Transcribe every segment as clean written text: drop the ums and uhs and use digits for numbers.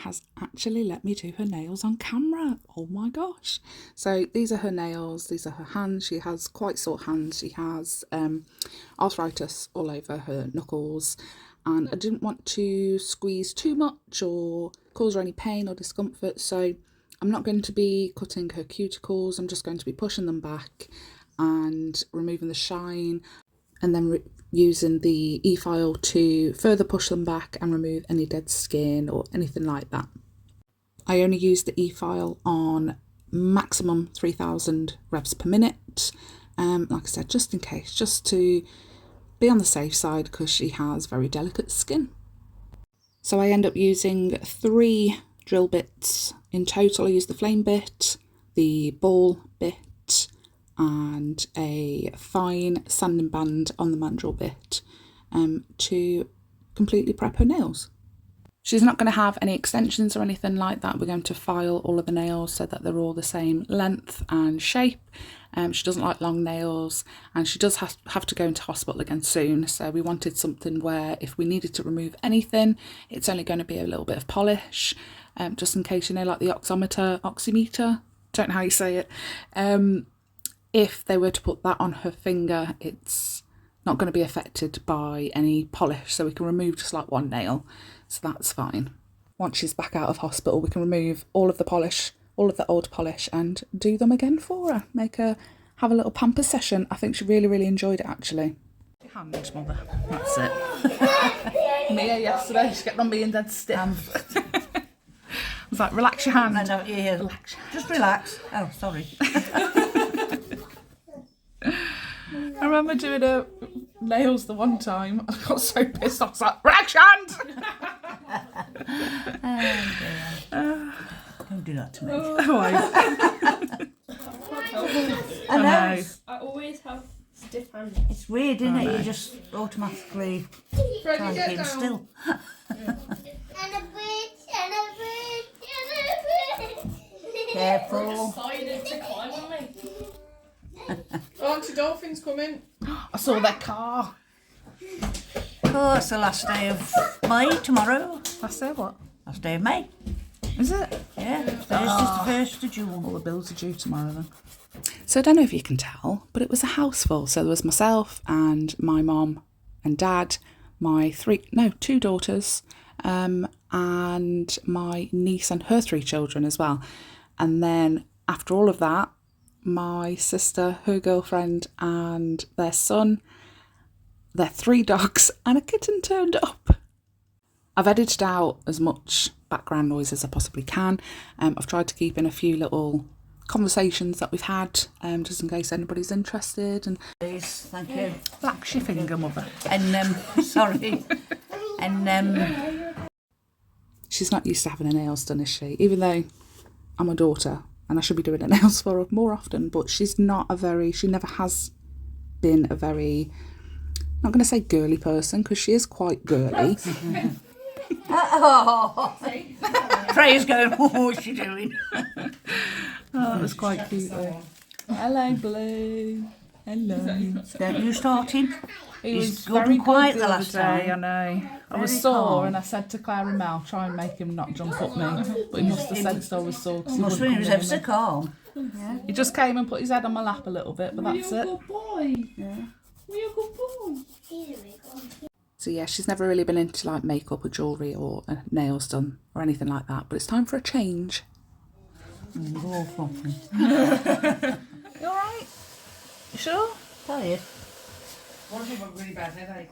has actually let me do her nails on camera. Oh my gosh. So these are her nails, these are her hands. She has quite sore hands. She has arthritis all over her knuckles, and I didn't want to squeeze too much or cause her any pain or discomfort, so I'm not going to be cutting her cuticles. I'm just going to be pushing them back and removing the shine, and then using the e-file to further push them back and remove any dead skin or anything like that. I only use the e-file on maximum 3000 revs per minute, like I said, just in case, just to be on the safe side, because she has very delicate skin. So I end up using 3 drill bits in total. I use the flame bit, the ball bit, and a fine sanding band on the mandrel bit to completely prep her nails. She's not going to have any extensions or anything like that. We're going to file all of the nails so that they're all the same length and shape. She doesn't like long nails, and she does have to go into hospital again soon, so we wanted something where if we needed to remove anything, it's only going to be a little bit of polish, just in case, you know, like the oximeter, don't know how you say it. If they were to put that on her finger, it's not going to be affected by any polish, so we can remove just like one nail, so that's fine. Once she's back out of hospital, we can remove all of the polish, all of the old polish, and do them again for her. Make her have a little pamper session. I think she really enjoyed it, actually. Your hand, mother. That's it. Mia yesterday, she's getting on being dead stiff. I was like, relax your hand. I know, yeah. Relax. Just relax. Oh, sorry. I remember doing her nails the one time. I got so pissed off. I was like, relax your hand! Don't do that to me. I know. I always have stiff hands. It's weird, isn't it? You just automatically try and keep still. Careful. Decided to climb on me. Oh, Auntie Dolphin's coming. I saw their car. Oh, it's the last day of May tomorrow. Last day what? Last day of May. Is it? Yeah, Thursday's the 1st of June. All the bills are due tomorrow then. So I don't know if you can tell, but it was a house full. So there was myself and my mom and dad, my 2 daughters, and my niece and her 3 children as well. And then after all of that, my sister, her girlfriend, and their son, their 3 dogs, and a kitten turned up. I've edited out as much background noise as I possibly can. I've tried to keep in a few little conversations that we've had, just in case anybody's interested. And Please, thank you. relax your finger, mother. And, sorry. And, She's not used to having her nails done, is she? Even though I'm a daughter and I should be doing her nails for her more often, but she never has been a very, I'm not going to say girly person, because she is quite girly. Freya's going, what's she doing? Oh, it was quite cute though. Hello, Blue. Hello. Don't you start him? He He's was good very and quiet good the last other day, time. I know. I was Very sore calm. and I said to Claire and Mel, try and make him not jump up me. But he must have sensed I was sore. 'Cause he Must wouldn't be, he was come ever near so me. calm. He just came and put his head on my lap a little bit, but that's You're a it. good boy. Yeah. You're a good boy. So yeah, she's never really been into like makeup or jewellery or nails done or anything like that. But it's time for a change. Go awful. You alright? You sure? Tired. What if you've got a really bad headache?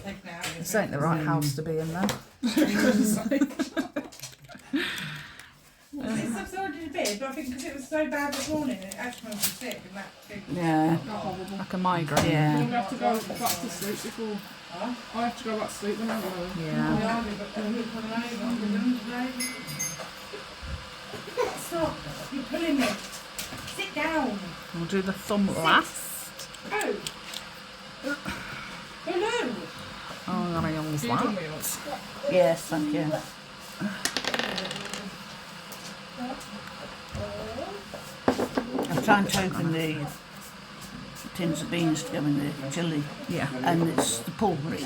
Take me out. This ain't the right house to be in then. I've started a bit, but I think because it was so bad this morning, it actually made me sick and that thing. Yeah. Like a migraine. Yeah. We have to go back to sleep before. I have to go back to sleep when I go. Yeah. Stop! You're pulling me. Sit down. We'll do the thumb last. Oh. Hello. Oh, nails last. Yes, thank you. I'm trying to open the tins of beans to go in the chilli. Yeah. And it's the pull rig.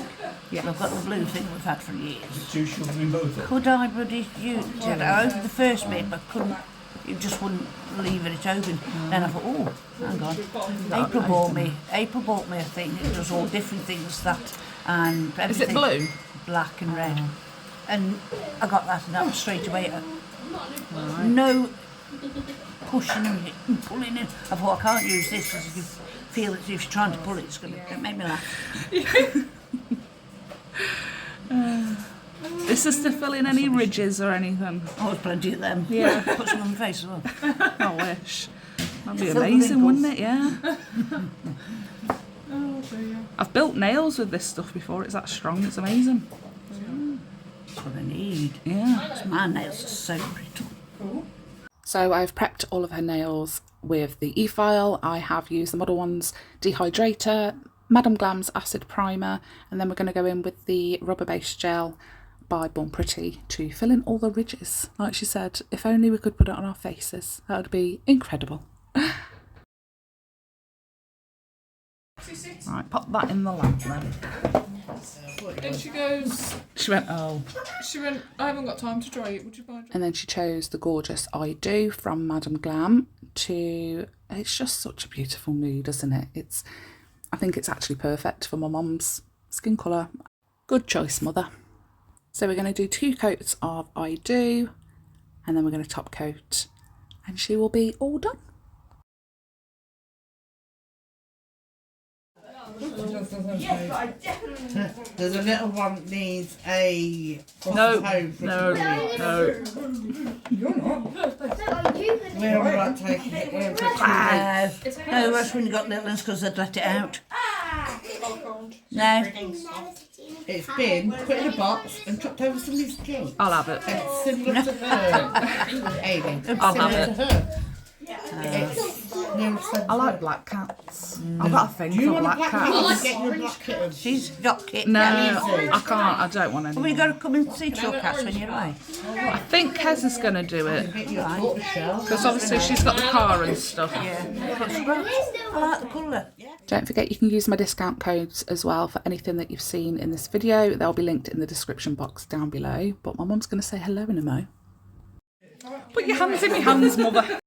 Yeah. I've got the blue thing we've had for years. Two should be both. Could I bloody use it? I opened the first bit, but couldn't. It just wouldn't leave it open. Then I thought, oh, hang on. April bought me a thing. It does all different things that and everything. Is it blue? Black and red. And I got that, and that was straight away. No pushing it and pulling it. I thought I can't use this because you feel it if you're trying to pull it. It's going to make me laugh. This is to fill in any ridges or anything. Oh, there's plenty of them. Yeah. Put some on my face as well. I wish. That'd be Fill the amazing, wrinkles. wouldn't it? Yeah. I've built nails with this stuff before. It's that strong. It's amazing. That's what I need. Yeah. My nails are so brittle. So I've prepped all of her nails with the e-file. I have used the MODELONES Dehydrator, Madame Glam's Acid Primer, and then we're going to go in with the rubber base gel by Born Pretty to fill in all the ridges. Like she said, if only we could put it on our faces, that would be incredible. Right, pop that in the lamp then. And she goes, She went, oh. I haven't got time to dry it, would you buy it? And then she chose the gorgeous I Do from Madame Glam to, it's just such a beautiful mood, isn't it? I think it's actually perfect for my mum's skin colour. Good choice, mother. So we're going to do 2 coats of I Do, and then we're going to top coat, and she will be all done. There's a little one that needs a No, home. no. You're not. We're all right taking it. We're No, that's when you got little ones because they'd let it out. No. It's been put in a box and chucked over somebody's junk. I'll have it. And it's similar to her. Amy. I'll have Similar it. to her. It's near I like black cats. I've got a thing Do you for want a black black cat? cats. Get you a black kitten. She's got Kit. No, easy. I can't. I don't want any. Well, you got to come and see your cats when you're away. I think Kez is going to do it. Get you a tortoiseshell. Because obviously she's got the car and stuff. Yeah. I like the colour. Don't forget you can use my discount codes as well for anything that you've seen in this video. They'll be linked in the description box down below. But my mum's going to say hello in a mo. Put your hands in your hands, mother.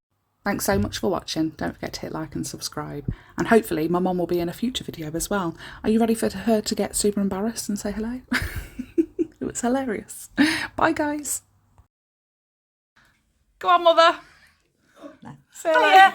Thanks so much for watching. Don't forget to hit like and subscribe. And hopefully my mum will be in a future video as well. Are you ready for her to get super embarrassed and say hello? It was hilarious. Bye, guys. Go on, mother. No. See you later.